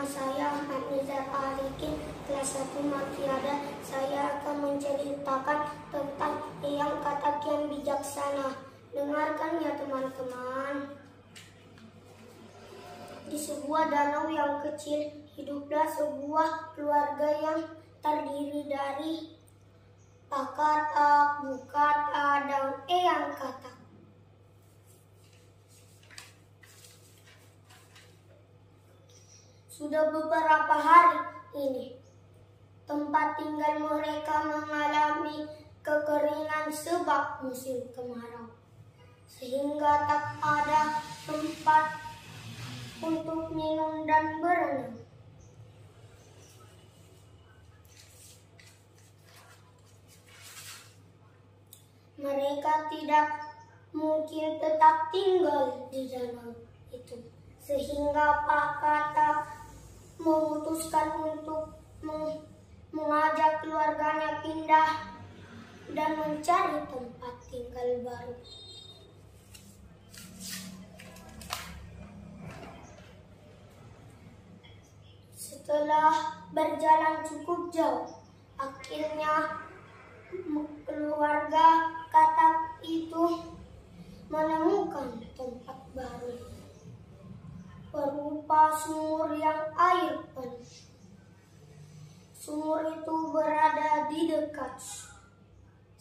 Nama saya Hamizar Arikin, kelas 1 Makiada. Saya akan menceritakan tentang Eyang Katak yang bijaksana. Dengarkan ya teman-teman. Di sebuah danau yang kecil, hiduplah sebuah keluarga yang terdiri dari Pak Katak, Bu Katak, dan Eyang Katak. Sudah beberapa hari ini, tempat tinggal mereka mengalami kekeringan sebab musim kemarau, sehingga tak ada tempat untuk minum dan berenang. Mereka tidak mungkin tetap tinggal di danau itu, sehingga Pak Katak memutuskan untuk mengajak keluarganya pindah dan mencari tempat tinggal baru. Setelah berjalan cukup jauh, akhirnya keluarga Katak itu menemukan tempat baru berupa sumur yang air penuh. Sumur itu berada di dekat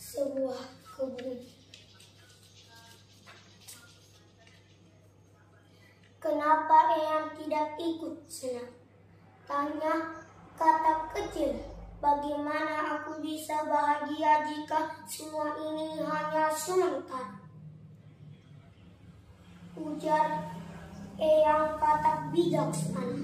sebuah kebun. Kenapa Eyang tidak ikut senang? Tanya Katak kecil. Bagaimana aku bisa bahagia jika semua ini hanya sementara? Ujar Eyang Katak bijaksana.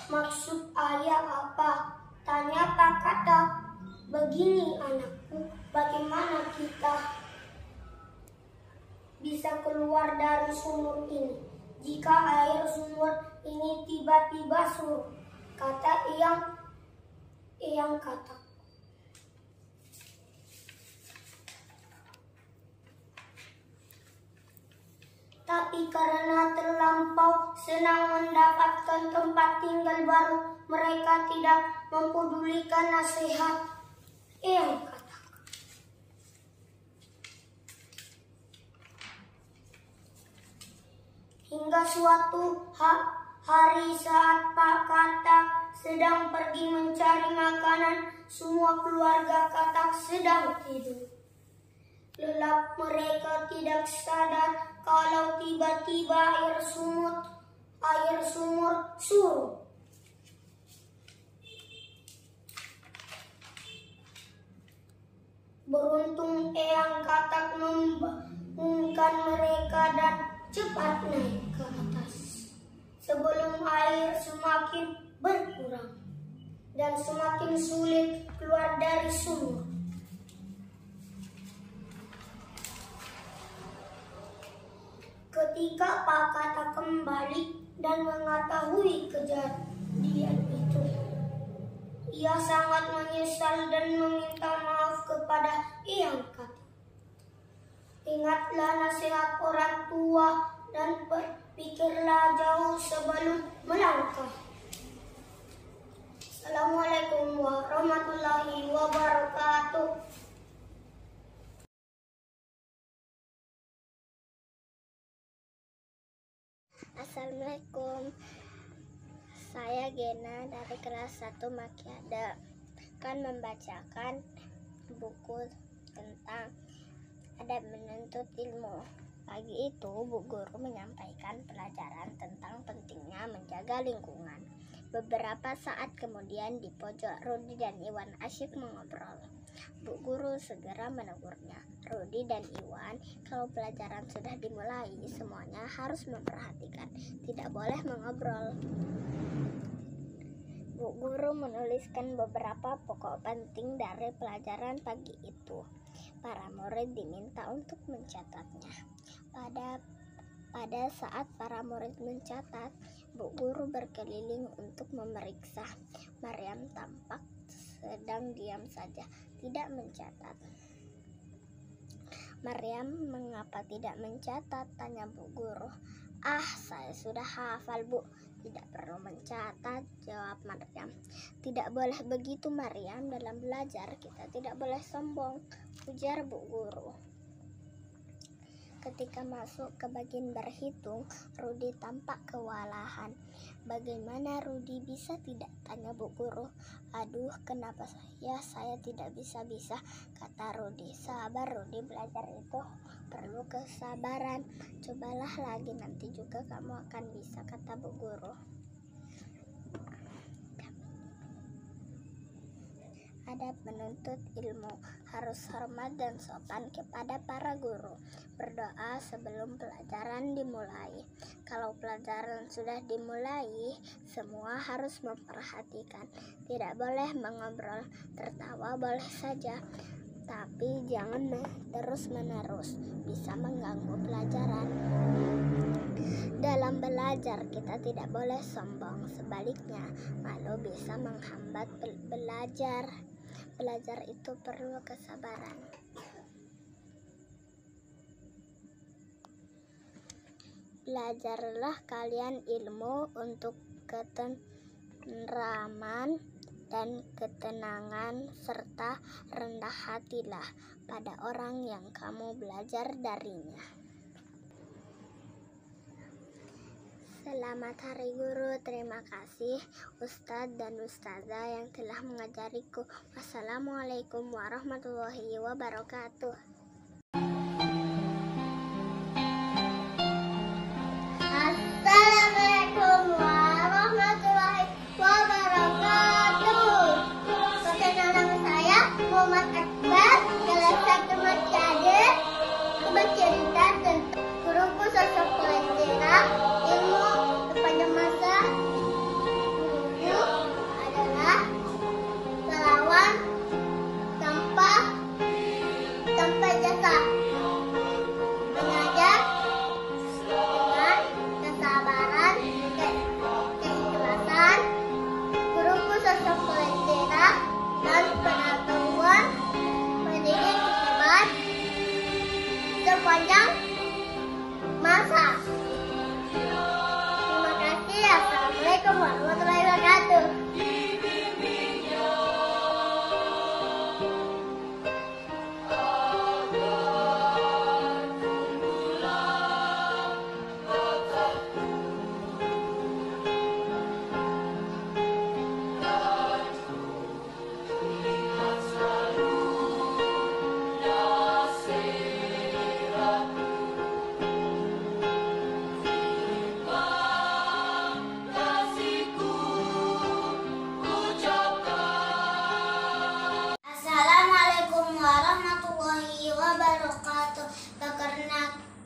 Maksud ayah apa? Tanya Pak Katak. Begini anakku, bagaimana kita bisa keluar dari sumur ini jika air sumur ini tiba-tiba surut? Kata Eyang Katak. Tapi karena terlampau senang mendapatkan tempat tinggal baru, mereka tidak mempedulikan nasihat Eyang Katak. Hingga suatu hari saat Pak Katak sedang pergi mencari makanan, semua keluarga Katak sedang tidur. Lelap mereka tidak sadar kalau tiba-tiba air sumur surut. Beruntung Eyang Katak membangunkan mereka dan cepat naik ke atas sebelum air semakin berkurang dan semakin sulit keluar dari sumur. Ketika Pak Katak kembali dan mengetahui kejadian itu, ia sangat menyesal dan meminta maaf kepada Eyang Katak. Ingatlah nasihat orang tua dan berpikirlah jauh sebelum melangkah. Assalamualaikum warahmatullahi wabarakatuh. Assalamualaikum, saya Gena dari kelas 1 Makiada akan membacakan buku tentang adab menuntut ilmu. Pagi itu Bu Guru menyampaikan pelajaran tentang pentingnya menjaga lingkungan. Beberapa saat kemudian di pojok Rudi dan Iwan asyik mengobrol. Bu Guru segera menegurnya. Rudi dan Iwan, kalau pelajaran sudah dimulai, semuanya harus memperhatikan, tidak boleh mengobrol. Bu Guru menuliskan beberapa pokok penting dari pelajaran pagi itu. Para murid diminta untuk mencatatnya. Pada saat para murid mencatat, Bu Guru berkeliling untuk memeriksa. Maryam tampak sedang diam saja, tidak mencatat. Maryam, mengapa tidak mencatat? Tanya Bu Guru. Saya sudah hafal, Bu. Tidak perlu mencatat, jawab Maryam. Tidak boleh begitu, Maryam. Dalam belajar kita tidak boleh sombong, ujar Bu Guru. Ketika masuk ke bagian berhitung, Rudi tampak kewalahan. Bagaimana Rudi bisa tidak? Tanya Bu Guru. Aduh, kenapa saya tidak bisa-bisa, kata Rudi. Sabar Rudi, belajar itu perlu kesabaran. Cobalah lagi, nanti juga kamu akan bisa, kata Bu Guru. Adab menuntut ilmu, harus hormat dan sopan kepada para guru. Berdoa sebelum pelajaran dimulai. Kalau pelajaran sudah dimulai, semua harus memperhatikan. Tidak boleh mengobrol, tertawa boleh saja, tapi jangan terus-menerus, bisa mengganggu pelajaran. Dalam belajar kita tidak boleh sombong, sebaliknya malu bisa menghambat belajar. Belajar itu perlu kesabaran. Belajarlah kalian ilmu untuk ketenteraman dan ketenangan, serta rendah hatilah pada orang yang kamu belajar darinya. Selamat Hari Guru. Terima kasih Ustadz dan Ustazah yang telah mengajariku. Wassalamualaikum warahmatullahi wabarakatuh. Assalamualaikum warahmatullahi wabarakatuh. Perkenalkan saya Muhammad Akbar, kelas 1 Makiade. Aku bercerita tentang guruku sosok pelentera ilmu pada masa guruku adalah relawan tanpa jasa, mengajar dengan kesabaran, keikhlasan. Guruku sosok pelentera dan pengetahuan, pendidik hebat sepanjang masa. Terima kasih. Assalamualaikum warahmatullahi wabarakatuh.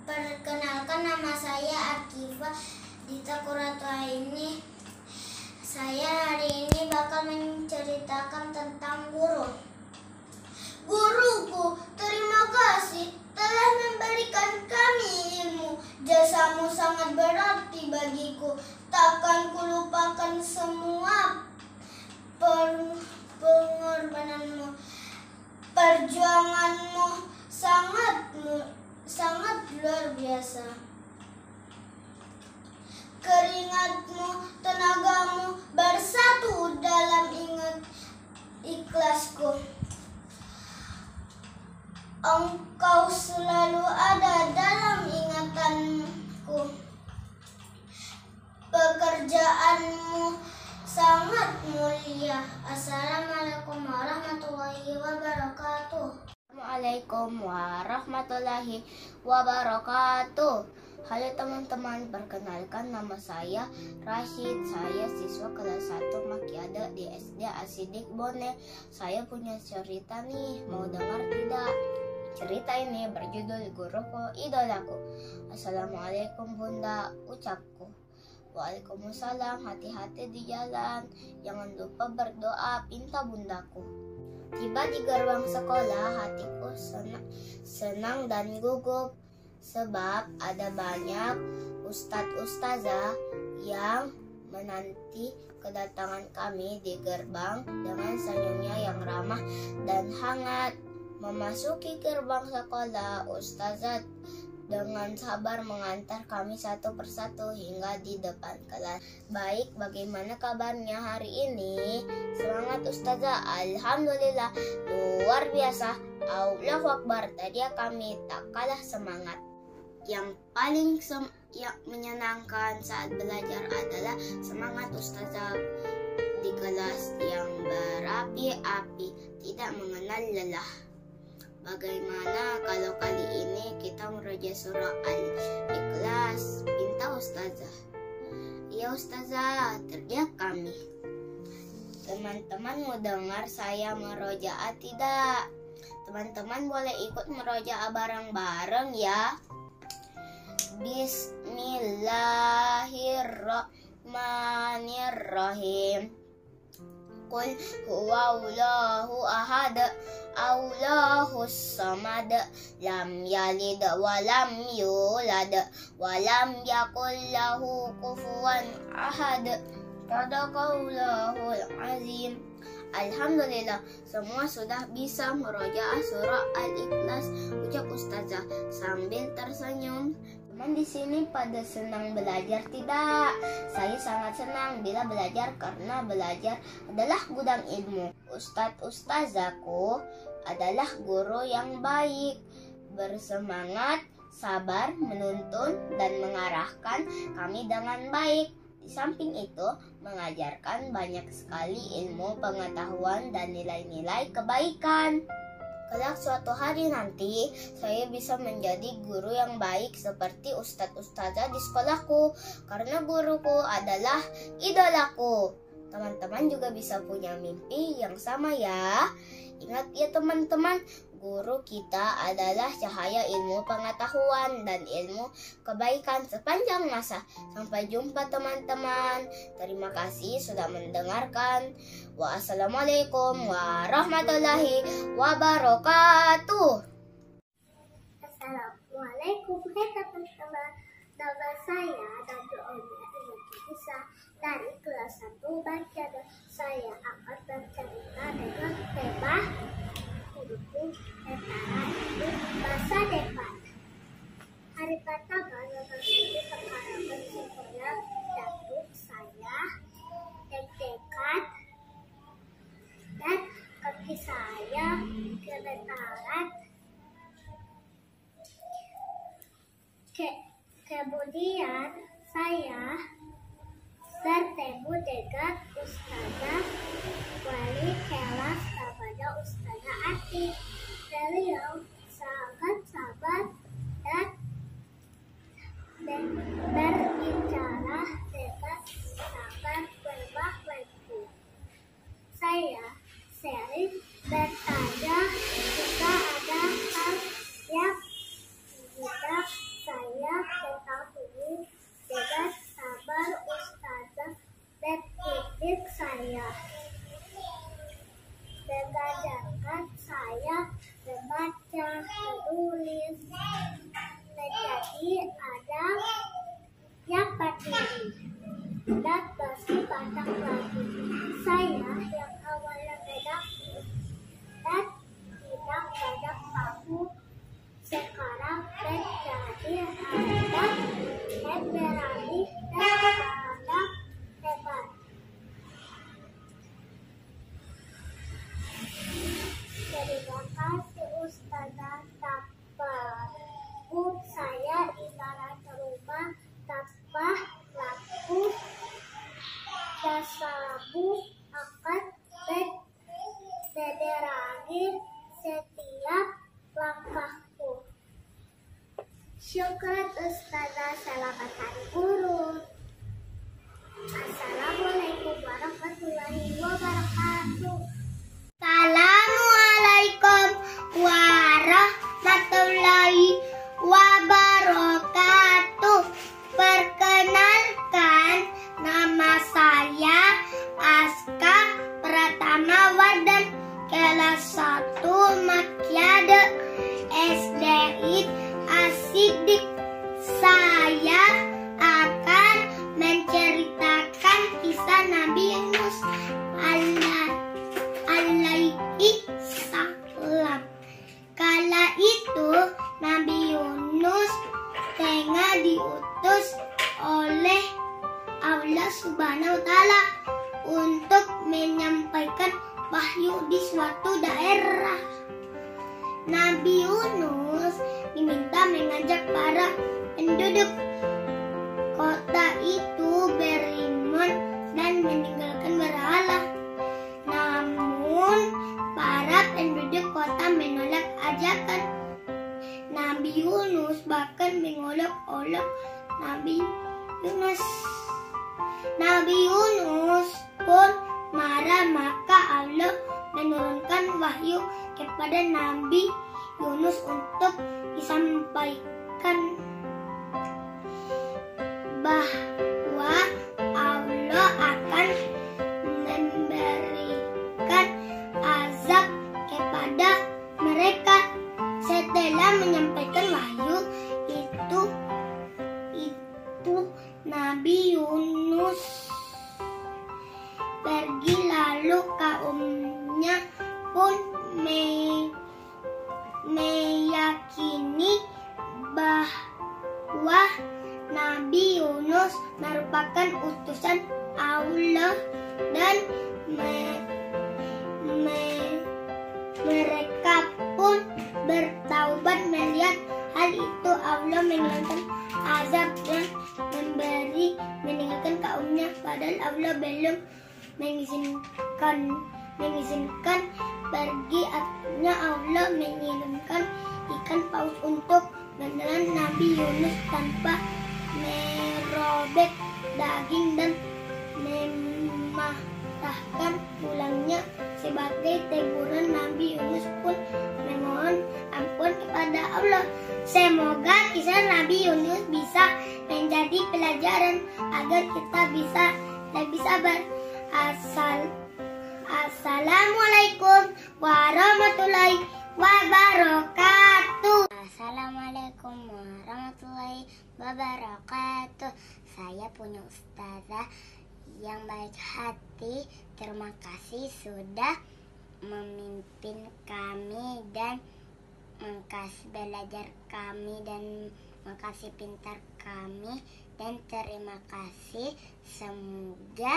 Perkenalkan, nama saya Akifah Dita Qurratuaini. Saya hari ini bakal menceritakan tentang guru. Guruku, terima kasih telah memberikan kami ilmu. Jasamu sangat berarti bagiku. Takkan kulupakan semua pengorbananmu. Perjuanganmu sangat luar biasa. Keringatmu, tenagamu bersatu dalam ikhlasku. Engkau selalu ada dalam ingatanku. Pekerjaanmu sangat mulia. Assalamualaikum warahmatullahi wabarakatuh. Assalamualaikum warahmatullahi wabarakatuh. Halo teman-teman, perkenalkan nama saya Rashid. Saya siswa kelas 1 Makiade di SD Asidik Bone. Saya punya cerita nih, mau dengar tidak? Cerita ini berjudul Guruku Idolaku. Assalamualaikum Bunda, ucapku. Waalaikumsalam, hati-hati di jalan. Jangan lupa berdoa, pinta bundaku. Tiba di gerbang sekolah, hatiku senang dan gugup, sebab ada banyak ustadz-ustazah yang menanti kedatangan kami di gerbang dengan senyumnya yang ramah dan hangat. Memasuki gerbang sekolah, Ustazah dengan sabar mengantar kami satu persatu hingga di depan kelas. Baik, bagaimana kabarnya hari ini? Semangat Ustazah. Alhamdulillah, luar biasa. Allahu Akbar. Tadi kami tak kalah semangat. Yang paling yang menyenangkan saat belajar adalah semangat Ustazah di kelas yang berapi-api, tidak mengenal lelah. Bagaimana kalau kali ini kita meroja surah Al-Ikhlas? Pinta Ustazah. Ya Ustazah, teriak kami. Teman-teman mau dengar saya merojaah tidak? Teman-teman boleh ikut merojaah bareng-bareng ya. Bismillahirrahmanirrahim. Qul huwallahu ahad, Allahus samad, lam yalid wa lam yulad, wa lam yakul lahu kufuwan ahad. Sadaqallahul azim. Alhamdulillah, semua sudah bisa merojaah surah Al-Ikhlas, ucap Ustazah sambil tersenyum. Teman di sini pada senang belajar tidak? Saya sangat senang bila belajar karena belajar adalah gudang ilmu. Ustazahku adalah guru yang baik, bersemangat, sabar, menuntun dan mengarahkan kami dengan baik. Di samping itu, mengajarkan banyak sekali ilmu, pengetahuan, dan nilai-nilai kebaikan. Kelak suatu hari nanti, saya bisa menjadi guru yang baik seperti ustadz-ustazah di sekolahku, karena guruku adalah idolaku. Teman-teman juga bisa punya mimpi yang sama ya. Ingat ya teman-teman, guru kita adalah cahaya ilmu pengetahuan dan ilmu kebaikan sepanjang masa. Sampai jumpa teman-teman. Terima kasih sudah mendengarkan. Wassalamualaikum warahmatullahi wabarakatuh. Assalamualaikum teman-teman. Nama saya Nadia Isa dari kelas 1 baca. Saya akan bercerita dengan tema hidupku antara hidup masa depan. Hari pertama memasuki pengalaman sekolah, jantung saya deg-degan dan kaki saya gemetaran. Kemudian saya bertemu dengan Ustazah wali kelas namanya Ustazah Ati. Beliau sangat sabar dan berbicara dengan sangat berbahasa. Saya sering bertanya jika ada hal yang tidak saya ketahui. Dengan sabar Ustazah mendidik saya, mengajarkan saya membaca, menulis, menjadi anak yang mandiri, dan masih banyak lagi. Saya yang awalnya menakut dan tidak banyak tahu, sekarang menjadi anak yang berani dan anak hebat. Terima kasih Ustazah. Tanpamu saya ibarat rumah tanpa lampu. Jasamu akan menerangi setiap langkahku. Syukran Ustazah, selamat hari guru. Assalamualaikum warahmatullahi wabarakatuh. Assalamualaikum warahmatullahi wabarakatuh. Perkenalkan, nama saya Aska Pratama Wardan, kelas 1 Makiade SDI Asidik. Saya akan menceritakan kisah wahyu di suatu daerah. Nabi Yunus diminta mengajak para penduduk kota itu beriman dan meninggalkan berhala. Namun para penduduk kota menolak ajakan Nabi Yunus, bahkan mengolok-olok Nabi Yunus. Nabi Yunus pun marah, maka Allah menurunkan wahyu kepada Nabi Yunus untuk disampaikan bahwa Allah akan memberikan azab kepada mereka. Setelah menyampaikan wahyu itu Nabi Yunus pergi, lalu kaumnya pun meyakini bahwa Nabi Yunus merupakan utusan Allah dan mereka pun bertaubat. Melihat hal itu, Allah menghilangkan azab dan meninggalkan kaumnya, padahal Allah belum mengizinkan pergi. Artinya Allah mengirimkan ikan paus untuk menelan Nabi Yunus tanpa merobek daging dan mematahkan tulangnya. Sebagai teguran, Nabi Yunus pun memohon ampun kepada Allah. Semoga kisah Nabi Yunus bisa menjadi pelajaran agar kita bisa lebih sabar. Assalamualaikum warahmatullahi wabarakatuh. Assalamualaikum warahmatullahi wabarakatuh. Saya punya ustazah yang baik hati. Terima kasih sudah memimpin kami dan mengkasih belajar kami dan mengkasih pintar kami. Dan terima kasih, semoga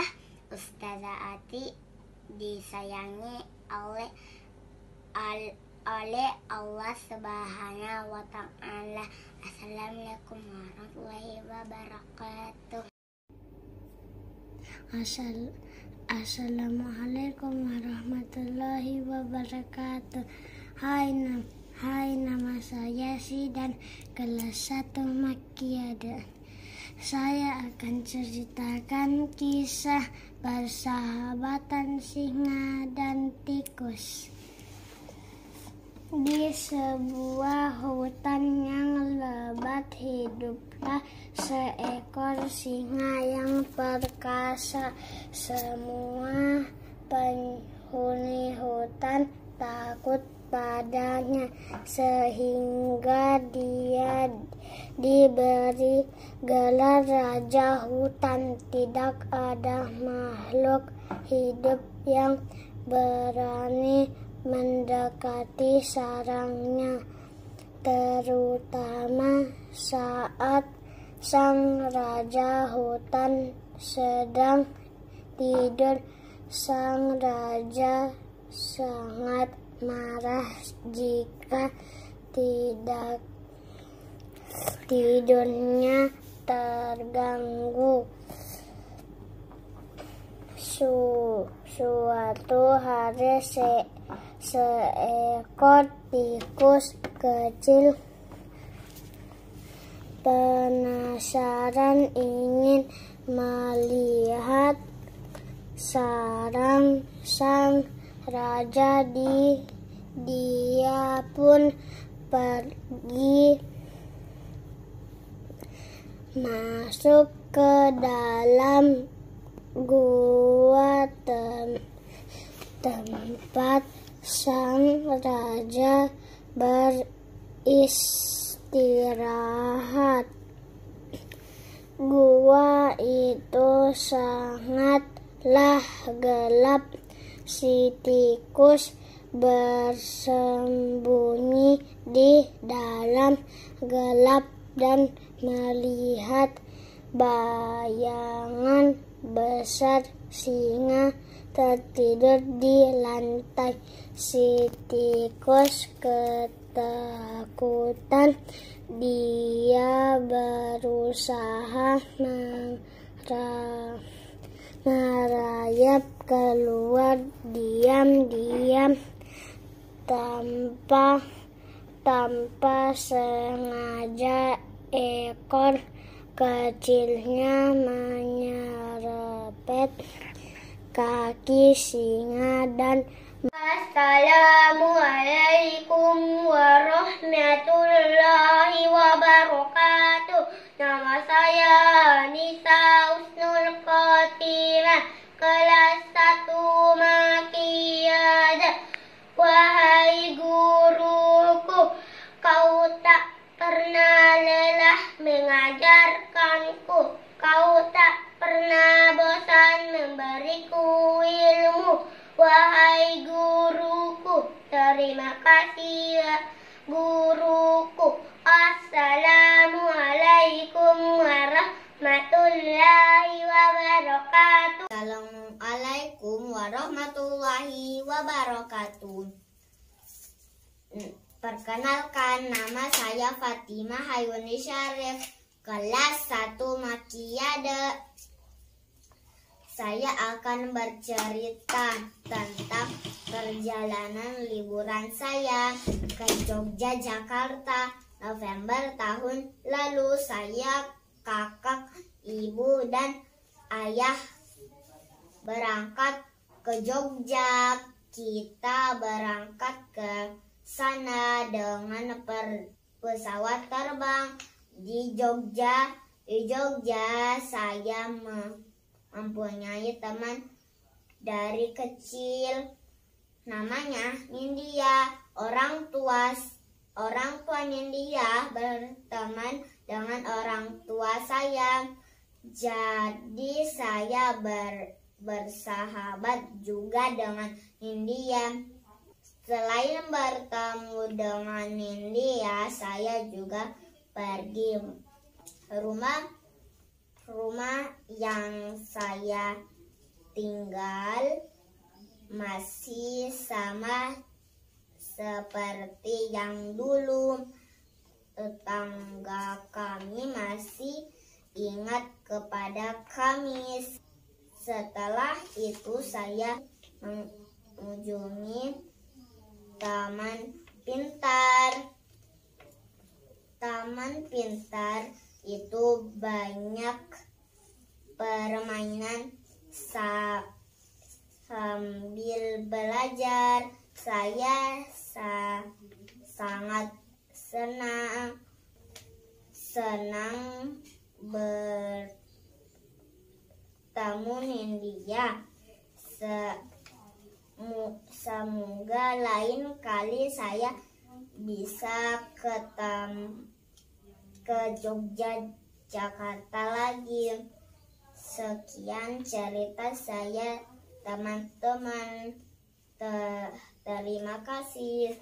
Ustazah Ati disayangi oleh Allah Subhanahu wa Ta'ala. Assalamualaikum warahmatullahi wabarakatuh. Assalamualaikum warahmatullahi wabarakatuh. Hai, nama saya Sidan, kelas 1 Makiada. Saya akan ceritakan kisah persahabatan singa dan tikus. Di sebuah hutan yang lebat hiduplah seekor singa yang perkasa. Semua penghuni hutan takut padanya, sehingga dia diberi gelar Raja Hutan. Tidak ada makhluk hidup yang berani mendekati sarangnya, terutama saat sang Raja Hutan sedang tidur. Sang Raja sangat marah jika tidak tidurnya terganggu. Suatu hari seekor tikus kecil penasaran ingin melihat sarang sang raja. Dia pun pergi masuk ke dalam gua tempat sang raja beristirahat. Gua itu sangatlah gelap. Si tikus bersembunyi di dalam gelap dan melihat bayangan besar singa tertidur di lantai. Si tikus ketakutan. Dia berusaha merayap keluar diam-diam tanpa sengaja. Ekor kecilnya menyerempet kaki singa dan Assalamualaikum warahmatullahi wabarakatuh. Nama saya Nisa Husnul Khotimah, kelas 1 Makiadah. Wahai guruku, kau tak pernah lelah mengajarkanku. Kau tak pernah bosan memberiku ilmu. Wahai guruku, terima kasih ya guruku. Assalamualaikum warahmatullahi wabarakatuh. Assalamualaikum warahmatullahi wabarakatuh. Perkenalkan, nama saya Fatimah Hayuni Syarif, kelas 1 Makiadah. Saya akan bercerita tentang perjalanan liburan saya ke Jogja, Jakarta, November tahun lalu. Saya, kakak, ibu, dan ayah berangkat ke Jogja. Kita berangkat ke sana dengan pesawat terbang di Jogja. Di Jogja saya mempunyai teman dari kecil, namanya Nindya. Orang tua Nindya berteman dengan orang tua saya. Jadi saya bersahabat juga dengan Nindya. Selain bertemu dengan Nindya, saya juga pergi rumah yang saya tinggal masih sama seperti yang dulu. Tetangga kami masih ingat kepada kami. Setelah itu saya mengunjungi Taman Pintar. Taman Pintar itu banyak permainan sambil belajar. Saya sangat senang bertemu Nindya. Semoga lain kali saya bisa ke Jogja, Jakarta lagi. Sekian cerita saya, teman-teman. Terima kasih.